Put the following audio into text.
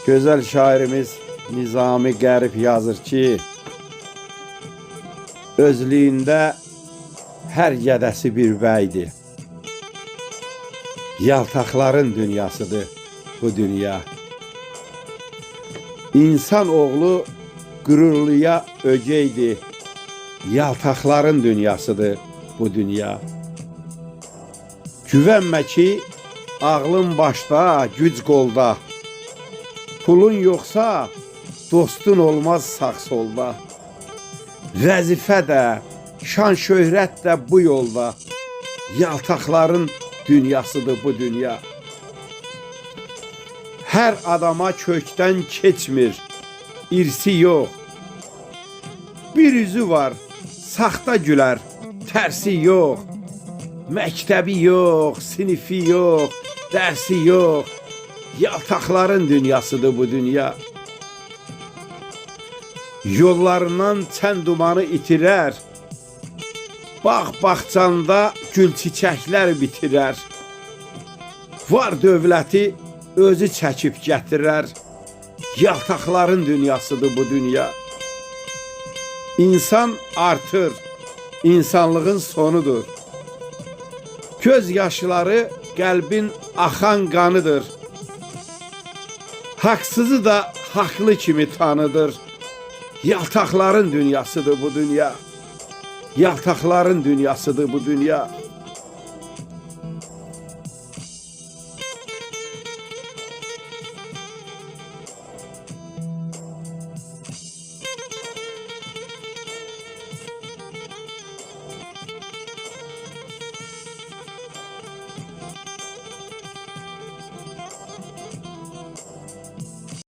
Gözəl şairimiz Nizami Qərib yazır ki, özlüyündə hər gədəsi bir bəydir. Yaltaqların dünyasıdır bu dünya. İnsan oğlu qürurluya ögeydir. Yaltaqların dünyasıdır bu dünya. Güvənmə ki, ağlın başda, güc qolda. Pulun yoxsa, dostun olmaz sağ solda. Vəzifə də, şan şöhrət də bu yolda. Yaltaqların dünyasıdır bu dünya. Hər adama kökdən keçmir, irsi yox. Bir üzü var, saxta gülər, tərsi yox. Məktəbi yox, sinifi yox, dərsi yox. Yaltaqların dünyasıdır bu dünya. Yollarından çən dumanı itirər. Bağ-bağçanda gül çiçəklər bitirər. Var dövləti özü çəkib gətirər. Yaltaqların dünyasıdır bu dünya. İnsan artır, insanlığın sonudur. Göz yaşları qəlbin axan qanıdır. Haqsızı da haqlı kimi tanıdır. Yaltaqların dünyasıdır bu dünya. Yaltaqların dünyasıdır bu dünya.